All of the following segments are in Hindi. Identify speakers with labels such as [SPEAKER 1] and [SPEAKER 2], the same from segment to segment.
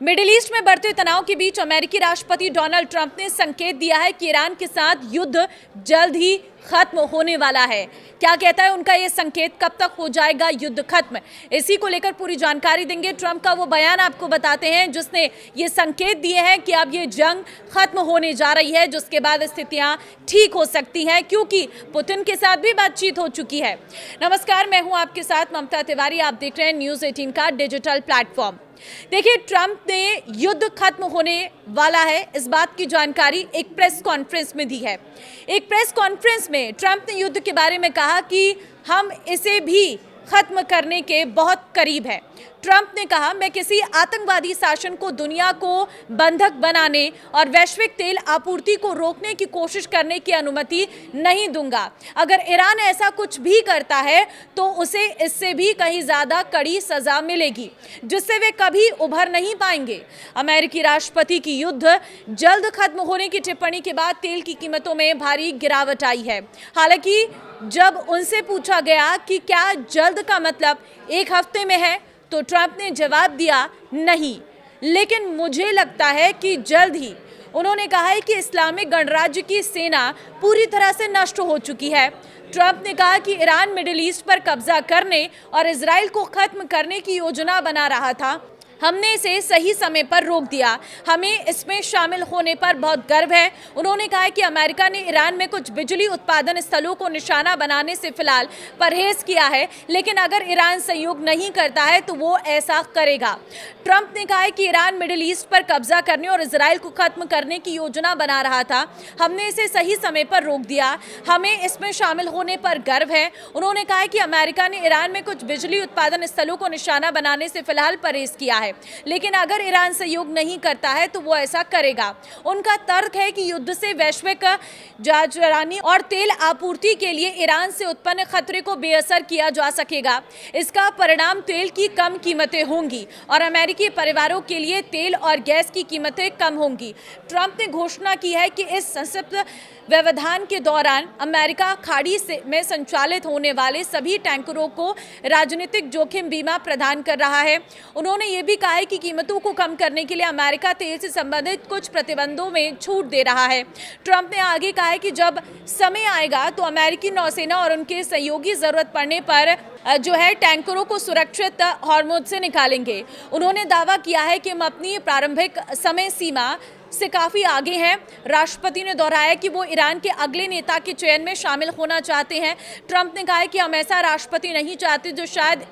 [SPEAKER 1] मिडिल ईस्ट में बढ़ते तनाव के बीच अमेरिकी राष्ट्रपति डोनाल्ड ट्रंप ने संकेत दिया है कि ईरान के साथ युद्ध जल्द ही खत्म होने वाला है। क्या कहता है उनका ये संकेत, कब तक हो जाएगा युद्ध खत्म, इसी को लेकर पूरी जानकारी देंगे। ट्रंप का वो बयान आपको बताते हैं जिसने ये संकेत दिए हैं कि अब ये जंग खत्म होने जा रही है, जिसके बाद स्थितियां ठीक हो सकती हैं क्योंकि पुतिन के साथ भी बातचीत हो चुकी है। नमस्कार, मैं हूं आपके साथ ममता तिवारी, आप देख रहे हैं न्यूज़ 18 का डिजिटल प्लेटफॉर्म। देखिए, ट्रंप ने युद्ध खत्म होने वाला है इस बात की जानकारी एक प्रेस कॉन्फ्रेंस में दी है। एक प्रेस कॉन्फ्रेंस में ट्रंप ने युद्ध के बारे में कहा कि हम इसे भी खत्म करने के बहुत करीब है। ट्रंप ने कहा, मैं किसी आतंकवादी शासन को दुनिया को बंधक बनाने और वैश्विक तेल आपूर्ति को रोकने की कोशिश करने की अनुमति नहीं दूंगा। अगर ईरान ऐसा कुछ भी करता है तो उसे इससे भी कहीं ज्यादा कड़ी सजा मिलेगी जिससे वे कभी उभर नहीं पाएंगे। अमेरिकी राष्ट्रपति की युद्ध जल्द खत्म होने की टिप्पणी के बाद तेल की कीमतों में भारी गिरावट आई है। हालांकि जब उनसे पूछा गया कि क्या जल्द का मतलब एक हफ्ते में है तो ट्रंप ने जवाब दिया नहीं, लेकिन मुझे लगता है कि जल्द ही। उन्होंने कहा है कि इस्लामिक गणराज्य की सेना पूरी तरह से नष्ट हो चुकी है। ट्रंप ने कहा कि ईरान मिडिल ईस्ट पर कब्जा करने और इजराइल को खत्म करने की योजना बना रहा था। हमने इसे सही समय पर रोक दिया। हमें इसमें शामिल होने पर बहुत गर्व है। उन्होंने कहा कि अमेरिका ने ईरान में कुछ बिजली उत्पादन स्थलों को निशाना बनाने से फिलहाल परहेज किया है, लेकिन अगर ईरान सहयोग नहीं करता है तो वो ऐसा करेगा। ट्रंप ने कहा कि ईरान मिडिल ईस्ट पर कब्जा करने और इजराइल को खत्म करने की योजना बना रहा था। हमने इसे सही समय पर रोक दिया। हमें इसमें शामिल होने पर गर्व है। उन्होंने कहा कि अमेरिका ने ईरान में कुछ बिजली उत्पादन स्थलों को निशाना बनाने से फिलहाल परहेज किया है, लेकिन अगर ईरान सहयोग नहीं करता है तो वो ऐसा करेगा। उनका तर्क है कि युद्ध से वैश्विक जाजरानी और तेल आपूर्ति के लिए ईरान से उत्पन्न खतरे को बेअसर किया जा सकेगा। इसका परिणाम तेल की कम कीमतें होंगी और अमेरिकी परिवारों के लिए तेल और गैस की कीमतें कम होंगी। ट्रंप ने घोषणा की है कि इस संसद व्यवधान के दौरान अमेरिका खाड़ी में संचालित होने वाले सभी टैंकरों को राजनीतिक जोखिम बीमा प्रदान कर रहा है। उन्होंने ये भी कहा है कि कीमतों को कम करने के लिए अमेरिका तेल से संबंधित कुछ प्रतिबंधों में छूट दे रहा है। ट्रंप ने आगे कहा है कि जब समय आएगा तो अमेरिकी नौसेना और उनके सहयोगी जरूरत पड़ने पर टैंकरों को सुरक्षित हॉर्मुज से निकालेंगे। उन्होंने दावा किया है कि हम अपनी प्रारंभिक समय सीमा से काफ़ी आगे हैं। राष्ट्रपति ने दोहराया कि वो ईरान के अगले नेता के चयन में शामिल होना चाहते हैं। ट्रंप ने कहा है कि हम ऐसा राष्ट्रपति नहीं चाहते जो शायद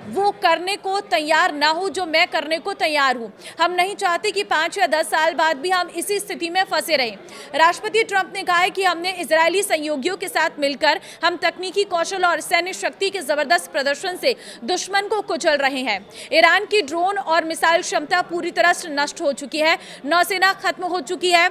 [SPEAKER 1] वो करने को तैयार ना हो जो मैं करने को तैयार हूँ। हम नहीं चाहते कि 5 या 10 साल बाद भी हम इसी स्थिति में फंसे रहें। राष्ट्रपति ट्रंप ने कहा है कि हमने इजरायली सहयोगियों के साथ मिलकर हम तकनीकी कौशल और सैन्य शक्ति के जबरदस्त प्रदर्शन से दुश्मन को कुचल रहे हैं। ईरान की ड्रोन और मिसाइल क्षमता पूरी तरह से नष्ट हो चुकी है। नौसेना खत्म हो चुकी है।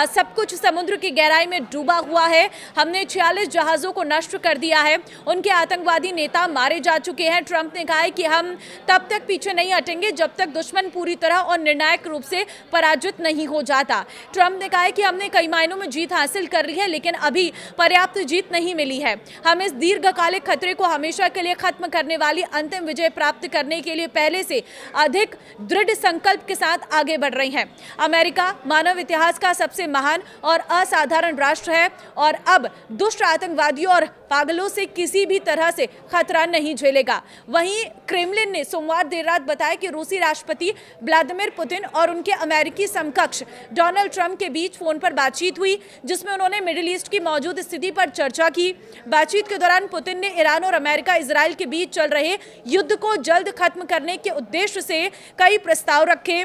[SPEAKER 1] सब कुछ समुद्र की गहराई में डूबा हुआ है। हमने 46 जहाज़ों को नष्ट कर दिया है। उनके आतंकवादी नेता मारे जा चुके हैं। ट्रंप ने कहा है कि हम तब तक पीछे नहीं हटेंगे जब तक दुश्मन पूरी तरह और निर्णायक रूप से पराजित नहीं हो जाता। ट्रंप ने कहा है कि हमने कई मायनों में जीत हासिल कर ली है, लेकिन अभी पर्याप्त जीत नहीं मिली है। हम इस दीर्घकालिक खतरे को हमेशा के लिए खत्म करने वाली अंतिम विजय प्राप्त करने के लिए पहले से अधिक दृढ़ संकल्प के साथ आगे बढ़ रही हैं। अमेरिका मानव इतिहास का सबसे महान और असाधारण राष्ट्र है और अब दुष्ट आतंकवादियों और पागलों से किसी भी तरह से खतरा नहीं झेलेगा। वहीं क्रेमलिन ने सोमवार देर रात बताया कि रूसी राष्ट्रपति व्लादिमीर पुतिन और उनके अमेरिकी समकक्ष डोनाल्ड ट्रंप के बीच फोन पर बातचीत हुई, जिसमें उन्होंने मिडिल ईस्ट की मौजूद स्थिति पर चर्चा की। बातचीत के दौरान पुतिन ने ईरान और अमेरिका इजराइल के बीच चल रहे युद्ध को जल्द खत्म करने के उद्देश्य से कई प्रस्ताव रखे।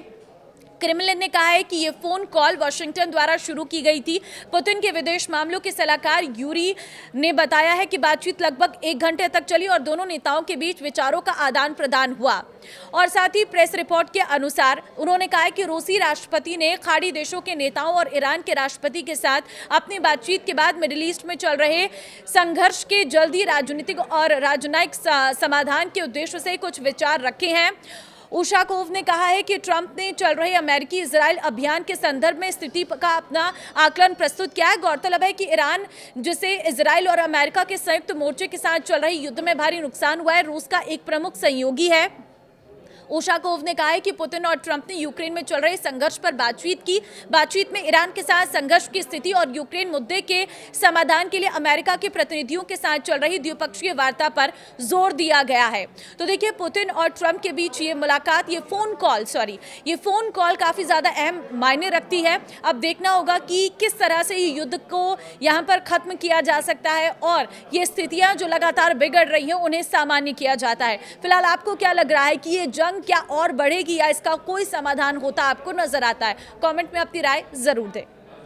[SPEAKER 1] क्रेमलिन ने कहा है कि ये फोन कॉल वाशिंगटन द्वारा शुरू की गई थी। पुतिन के विदेश मामलों के सलाहकार यूरी ने बताया है कि बातचीत लगभग 1 घंटे तक चली और दोनों नेताओं के बीच विचारों का आदान प्रदान हुआ। और साथ ही प्रेस रिपोर्ट के अनुसार उन्होंने कहा कि रूसी राष्ट्रपति ने खाड़ी देशों के नेताओं और ईरान के राष्ट्रपति के साथ अपनी बातचीत के बाद मिडिल ईस्ट में चल रहे संघर्ष के जल्दी राजनीतिक और राजनयिक समाधान के उद्देश्य से कुछ विचार रखे हैं। उशाकोव ने कहा है कि ट्रंप ने चल रहे अमेरिकी इजराइल अभियान के संदर्भ में स्थिति का अपना आकलन प्रस्तुत किया है। गौरतलब है कि ईरान, जिसे इजराइल और अमेरिका के संयुक्त मोर्चे के साथ चल रहे युद्ध में भारी नुकसान हुआ है, रूस का एक प्रमुख सहयोगी है। उशाकोव ने कहा है कि पुतिन और ट्रंप ने यूक्रेन में चल रहे संघर्ष पर बातचीत की। बातचीत में ईरान के साथ संघर्ष की स्थिति और यूक्रेन मुद्दे के समाधान के लिए अमेरिका के प्रतिनिधियों के साथ चल रही द्विपक्षीय वार्ता पर जोर दिया गया है। तो देखिए, पुतिन और ट्रंप के बीच ये मुलाकात, ये फोन कॉल काफी ज्यादा अहम मायने रखती है। अब देखना होगा कि किस तरह से ये युद्ध को यहाँ पर खत्म किया जा सकता है और ये स्थितियां जो लगातार बिगड़ रही हैं उन्हें सामान्य किया जाता है। फिलहाल आपको क्या लग रहा है कि ये जंग क्या और बढ़ेगी या इसका कोई समाधान होता आपको नजर आता है? कमेंट में अपनी राय जरूर दें।